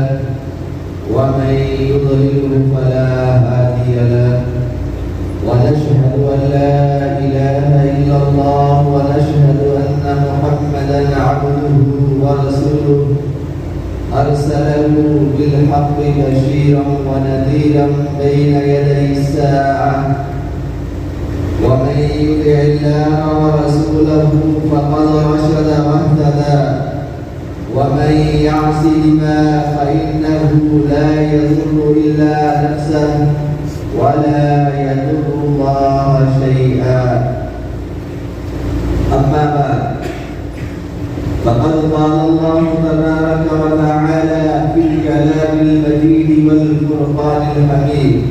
له ومن يضلله فلا هادي له ونشهد أن لا إله إلا الله ونشهد أن محمدا عبده ورسوله أرسله بالحق بشيرا ونذيرا بين يدي الساعة ومن يطع الله ورسوله فقد رشد واهتدى ومن يعصهما فإنه لا يضر إلا نفسه ولا يضر الله شيئا. أما بعد فقد قال الله تبارك وتعالى في الكلام المجيد والفرقان الحميد: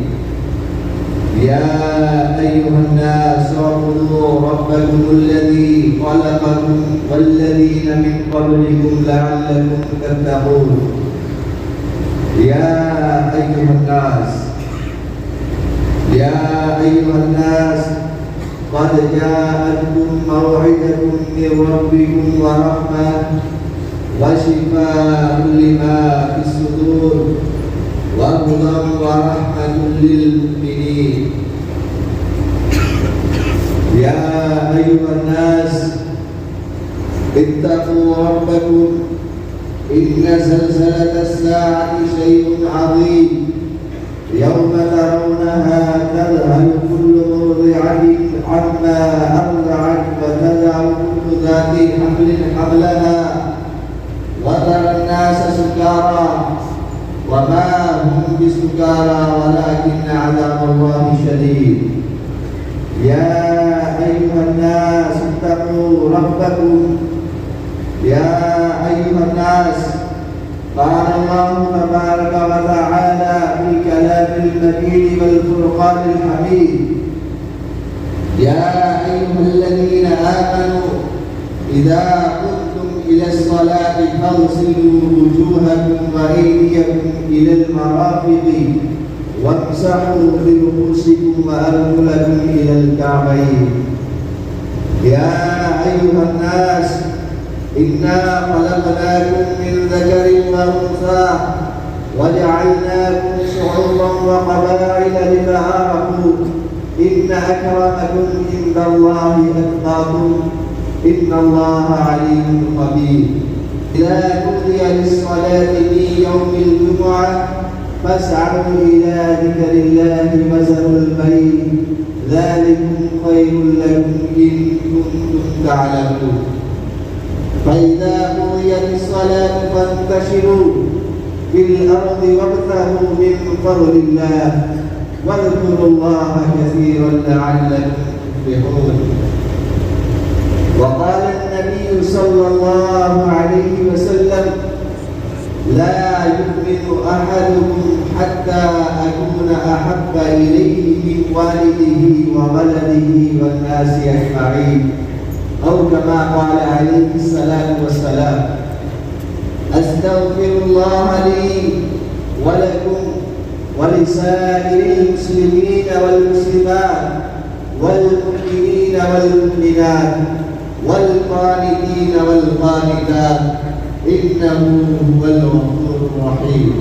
يا أيها الناس اعبدوا ربكم الذي خلقكم والذين من قبلكم لعلكم تتقون. يا أيها الناس قد جاءتكم موعظة من ربكم ورحمة وشفاء لما في الصدور وهدى ورحمة للمؤمنين. يا أيها الناس اتقوا ربكم إن زلزلة الساعة شيء عظيم يوم ترونها تذهل كل مرضعة عما أرضعت وتضع كل ذات حمل حملها وترى الناس سكارى وما هم بسكارى ولكن عذاب الله شديد. يا أيها الناس اتقوا ربكم. يا أيها الناس قال الله تبارك وتعالى في الكلام المجيد والفرقان الحميد: يا أيها الذين آمنوا إذا قمتم إلى الصلاة فاغسلوا وجوهكم وأيديكم إلى المرافق وامسحوا برؤوسكم وأرجلكم إلى الكعبين. يا أيها الناس إنا خلقناكم من ذكر وأنثى وجعلناكم شعوبا وقبائل لتعارفوا إن أكرمكم عند الله أتقاكم إن الله عليم خبير. إذا نودي للصلاة في يوم الجمعة فاسعوا إلى ذكر الله وذروا البيع ذلكم خير لكم إن كنتم تعلمون. فإذا قضيت الصلاة فانتشروا في الأرض وابتغوا من فضل الله واذكروا الله كثيرا لعلكم تفلحون. وقال النبي صلى الله عليه وسلم: لا يؤمن أحدكم حتى أكون أحب إليه من والده وولده والناس أجمعين، أو كما قال عليه الصلاة والسلام. أستغفر الله لي ولكم ولسائر المسلمين والمسلمات والمؤمنين والمؤمنات والقانتين والقانتات إنه هو الغفور الرحيم.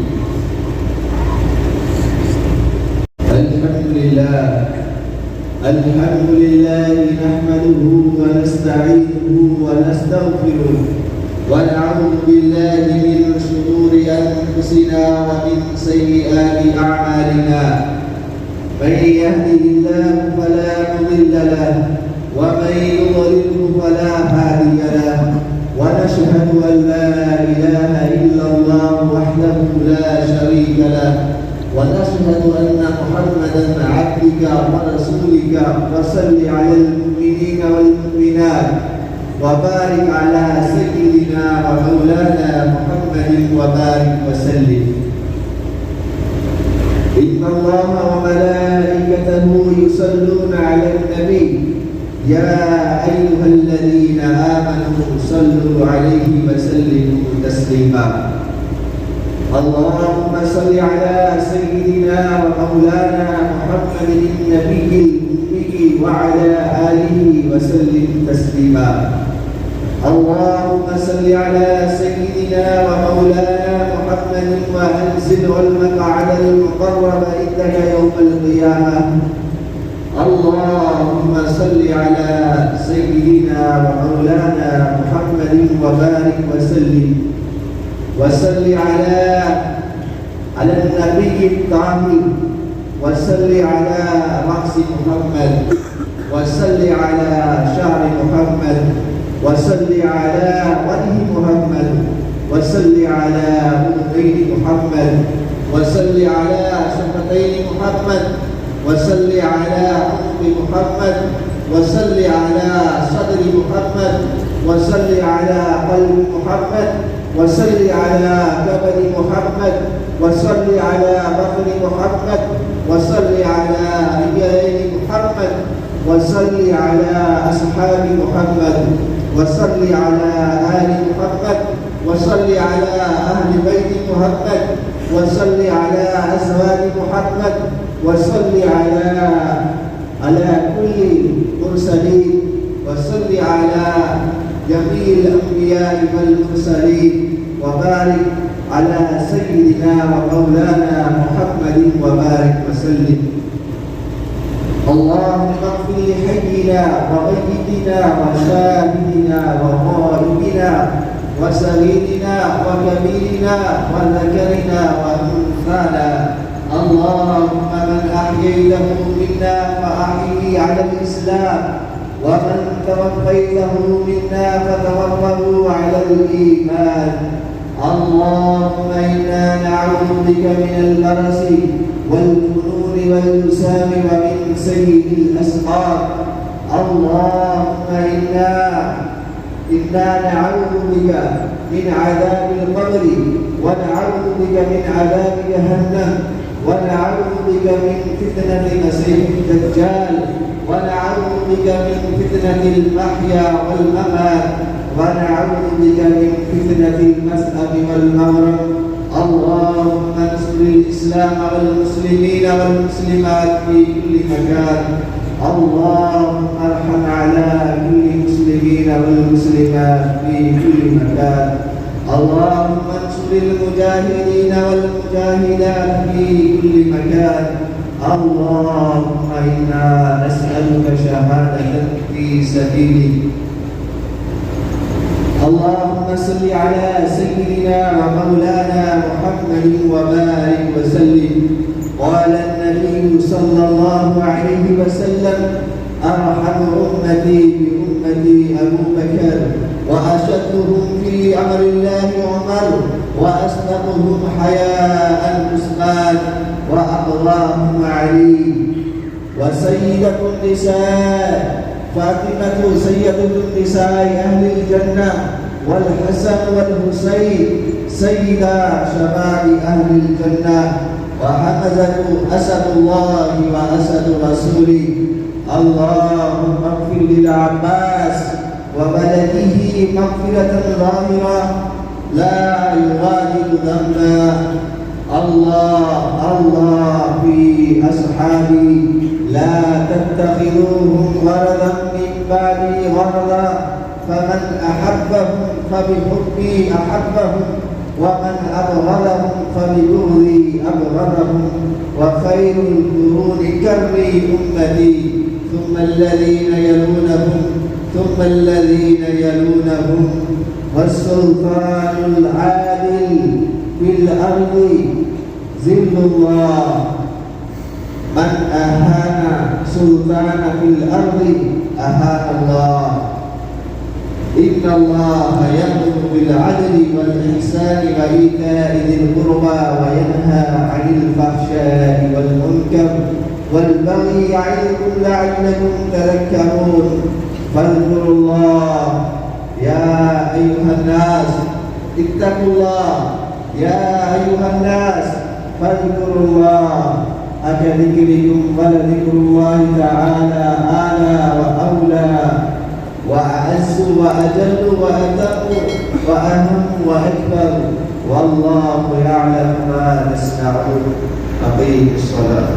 الحمد لله نحمده ونستعينه ونستغفره ونعوذ بالله من شرور أنفسنا ومن سيئات أعمالنا. من يهده الله فلا مضل له ومن يضلله فلا هادي له. ونشهد أن لا إله إلا الله وحده لا شريك له ونشهد أن محمدا عبدك ورسولك. وصل على المؤمنين والمؤمنات وبارك على سيدنا ومولانا محمد وبارك وسلم. إن الله وملائكته يصلون على النبي يا أيها الذين آمنوا صلوا عليه وسلموا تسليما. اللهم صل على سيدنا ومولانا محمد النبي الأمي وعلى آله وسلم تسليما. اللهم صل على سيدنا ومولانا محمد وأنزله المقعد المقرب عندك يوم القيامة. اللهم صل على سيدنا ومولانا محمد وبارك وسلم وصل على النبي الطاهر وصل على رأس محمد وصل على شعر محمد وصل على وجه محمد وصل على أذنين محمد وصل على شفتين محمد وصل على عنق محمد وصل على صدر محمد وصل على قلب محمد وصل على كبد محمد وصل على بطن محمد وصل على رجلين محمد وصل على أصحاب محمد وصل على آل محمد وصل على أهل بيت محمد وصل على أزواج محمد وصل على كل مرسلين وصل على جميع الأنبياء والمرسلين وبارك على سيدنا ومولانا محمد وبارك وسلم. اللهم اغفر لحينا وميتنا وشاهدنا وغائبنا وصغيرنا وكبيرنا وذكرنا وأنثانا. اللهم من أحييته منا فأحيه على الإسلام ومن توفيته منا فتوفه على الإيمان. اللهم إنا نعوذ بك من البرص والجنون والجسام ومن سيء الأسقام. اللهم إنا نعوذ بك من عذاب القبر ونعوذ بك من عذاب جهنم ونعوذ بك من فتنة المسيح الدجال ونعوذ بك من فتنة المحيا والممات ونعوذ بك من فتنة المسأم والمغرب. اللهم انصر الإسلام والمسلمين والمسلمات في كل مكان. اللهم ارحم على كل مسلمين والمسلمات في كل مكان. اللهم انصر المجاهدين والمجاهدات في كل مكان. اللهم إنا نسألك شهادة في سبيلك. اللهم صل على سيدنا ومولانا محمد وبارك وسلم. قال النبي صلى الله عليه وسلم: أرحم أمتي بأمتي أبو بكر وأشدهم في أمر الله عمر وأصدقهم حياء عثمان وأقواهم علي. وسيدة النساء فاطمة سيدة النساء أهل الجنة والحسن والحسين سيدا شباب أهل الجنة وحمزة أسد الله وأسد رسوله. اللهم اغفر للعباس وبلده مغفرة ظاهرة لا يغادر ذنبا. الله في أصحابي لا تتخذوهم غرضا من بعدي غرضا، فمن أحبهم فبحبي أحبهم ومن أبغضهم فببغضي أبغضهم. وخير القرون كرمي أمتي ثم الذين يلونهم ثم الذين يلونهم. والسلطان العادل في الأرض ذل الله. من أهان سلطان في الأرض أهان الله. إن الله يأمر بالعدل والإحسان وإيتاء ذي القربى وينهى عن الفحشاء والمنكر والبغي يعظكم لعلكم تذكرون. فاذكروا الله يا أيها الناس اتقوا الله يا أيها الناس فاذكروا الله أكذكركم ولذكر الله تعالى أعلى وأولى وأعز وأجل وأتم وأهم وأكبر. والله يعلم ما تصنعون. أقيموا الصلاة.